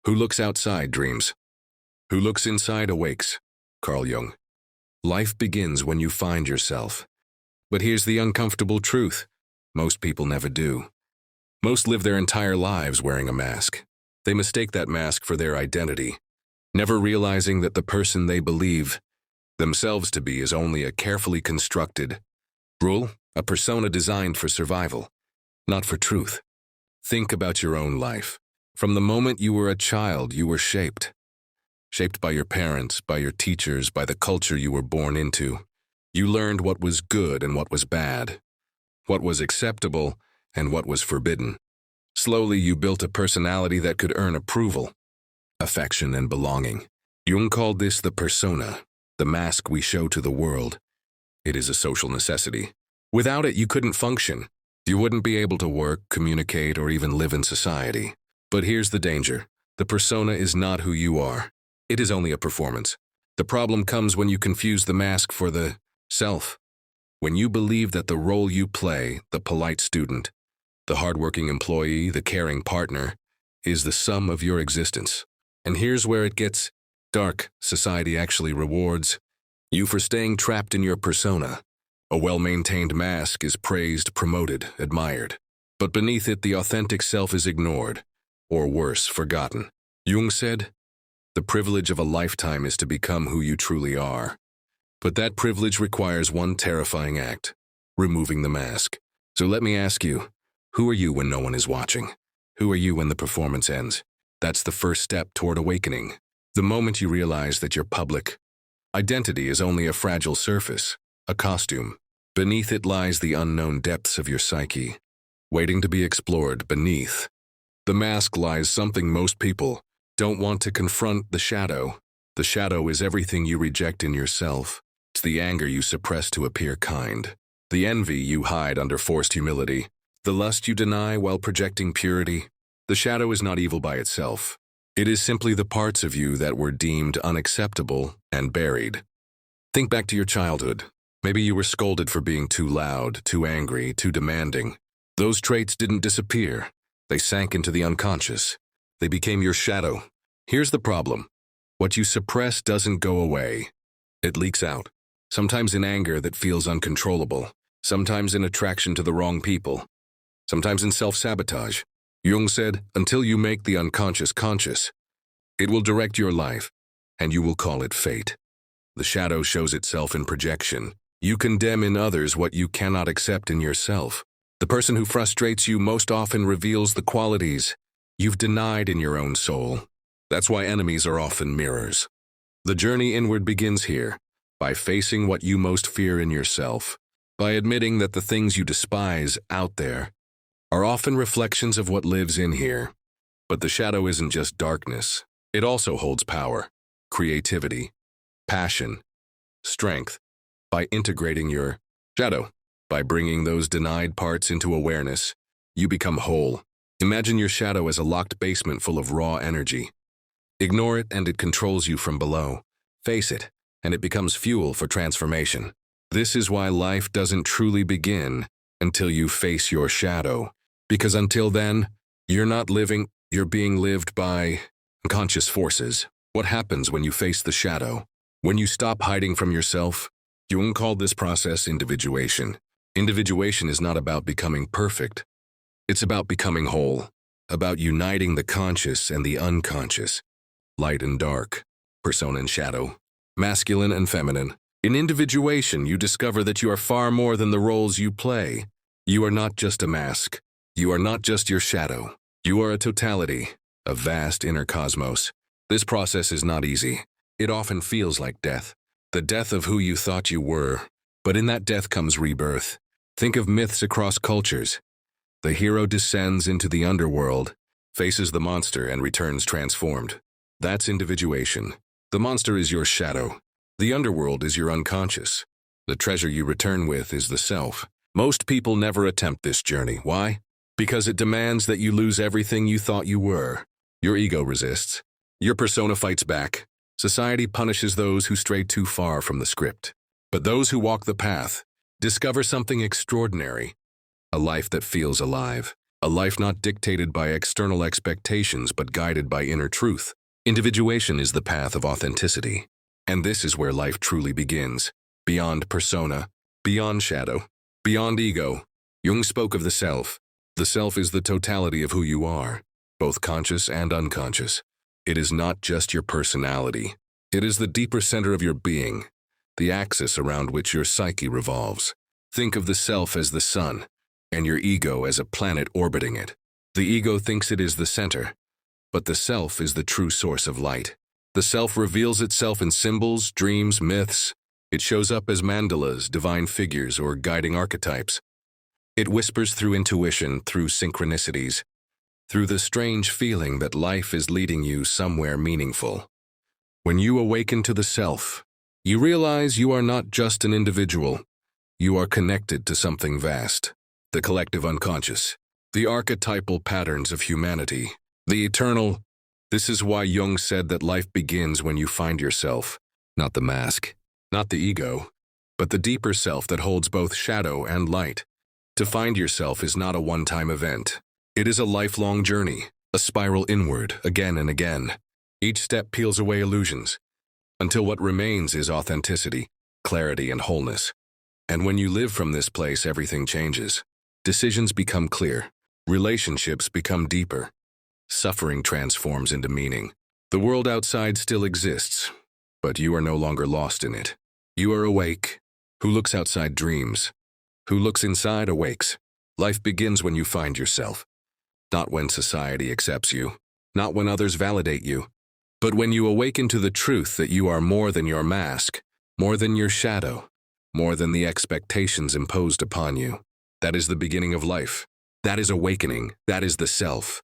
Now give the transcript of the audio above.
Who looks outside dreams. Who looks inside awakes. Carl Jung. Life begins when you find yourself. But here's the uncomfortable truth. Most people never do. Most live their entire lives wearing a mask. They mistake that mask for their identity, never realizing that the person they believe themselves to be is only a carefully constructed rule, a persona designed for survival, not for truth. Think about your own life. From the moment you were a child, you were shaped. Shaped by your parents, by your teachers, by the culture you were born into. You learned what was good and what was bad, what was acceptable and what was forbidden. Slowly, you built a personality that could earn approval, affection, and belonging. Jung called this the persona, the mask we show to the world. It is a social necessity. Without it, you couldn't function. You wouldn't be able to work, communicate, or even live in society. But here's the danger. The persona is not who you are. It is only a performance. The problem comes when you confuse the mask for the self. When you believe that the role you play, the polite student, the hardworking employee, the caring partner, is the sum of your existence. And here's where it gets dark. Society actually rewards you for staying trapped in your persona. A well-maintained mask is praised, promoted, admired. But beneath it, the authentic self is ignored, or worse, forgotten. Jung said, "The privilege of a lifetime is to become who you truly are." But that privilege requires one terrifying act, removing the mask. So let me ask you, who are you when no one is watching? Who are you when the performance ends? That's the first step toward awakening. The moment you realize that your public identity is only a fragile surface, a costume. Beneath it lies the unknown depths of your psyche, waiting to be explored. Beneath the mask lies something most people don't want to confront: the shadow. The shadow is everything you reject in yourself. It's the anger you suppress to appear kind, the envy you hide under forced humility, the lust you deny while projecting purity. The shadow is not evil by itself. It is simply the parts of you that were deemed unacceptable and buried. Think back to your childhood. Maybe you were scolded for being too loud, too angry, too demanding. Those traits didn't disappear. They sank into the unconscious. They became your shadow. Here's the problem. What you suppress doesn't go away. It leaks out. Sometimes in anger that feels uncontrollable. Sometimes in attraction to the wrong people. Sometimes in self-sabotage. Jung said, until you make the unconscious conscious, it will direct your life, and you will call it fate. The shadow shows itself in projection. You condemn in others what you cannot accept in yourself. The person who frustrates you most often reveals the qualities you've denied in your own soul. That's why enemies are often mirrors. The journey inward begins here, by facing what you most fear in yourself, by admitting that the things you despise out there are often reflections of what lives in here. But the shadow isn't just darkness. It also holds power, creativity, passion, strength. By integrating your shadow, by bringing those denied parts into awareness, you become whole. Imagine your shadow as a locked basement full of raw energy. Ignore it and it controls you from below. Face it, and it becomes fuel for transformation. This is why life doesn't truly begin until you face your shadow. Because until then, you're not living, you're being lived by unconscious forces. What happens when you face the shadow? When you stop hiding from yourself? Jung called this process individuation. Individuation is not about becoming perfect. It's about becoming whole, about uniting the conscious and the unconscious, light and dark, persona and shadow, masculine and feminine. In individuation, you discover that you are far more than the roles you play. You are not just a mask. You are not just your shadow. You are a totality, a vast inner cosmos. This process is not easy. It often feels like death. The death of who you thought you were. But in that death comes rebirth. Think of myths across cultures. The hero descends into the underworld, faces the monster, and returns transformed. That's individuation. The monster is your shadow. The underworld is your unconscious. The treasure you return with is the self. Most people never attempt this journey. Why? Because it demands that you lose everything you thought you were. Your ego resists. Your persona fights back. Society punishes those who stray too far from the script. But those who walk the path discover something extraordinary, a life that feels alive. A life not dictated by external expectations but guided by inner truth. Individuation is the path of authenticity. And this is where life truly begins. Beyond persona, beyond shadow, beyond ego. Jung spoke of the self. The self is the totality of who you are, both conscious and unconscious. It is not just your personality. It is the deeper center of your being, the axis around which your psyche revolves. Think of the self as the sun, and your ego as a planet orbiting it. The ego thinks it is the center, but the self is the true source of light. The self reveals itself in symbols, dreams, myths. It shows up as mandalas, divine figures, or guiding archetypes. It whispers through intuition, through synchronicities, through the strange feeling that life is leading you somewhere meaningful. When you awaken to the self, you realize you are not just an individual. You are connected to something vast, the collective unconscious, the archetypal patterns of humanity, the eternal. This is why Jung said that life begins when you find yourself, not the mask, not the ego, but the deeper self that holds both shadow and light. To find yourself is not a one-time event. It is a lifelong journey, a spiral inward, again and again. Each step peels away illusions, until what remains is authenticity, clarity, and wholeness. And when you live from this place, everything changes. Decisions become clear. Relationships become deeper. Suffering transforms into meaning. The world outside still exists, but you are no longer lost in it. You are awake. Who looks outside dreams. Who looks inside awakes. Life begins when you find yourself. Not when society accepts you. Not when others validate you. But when you awaken to the truth that you are more than your mask, more than your shadow, more than the expectations imposed upon you. That is the beginning of life. That is awakening. That is the self.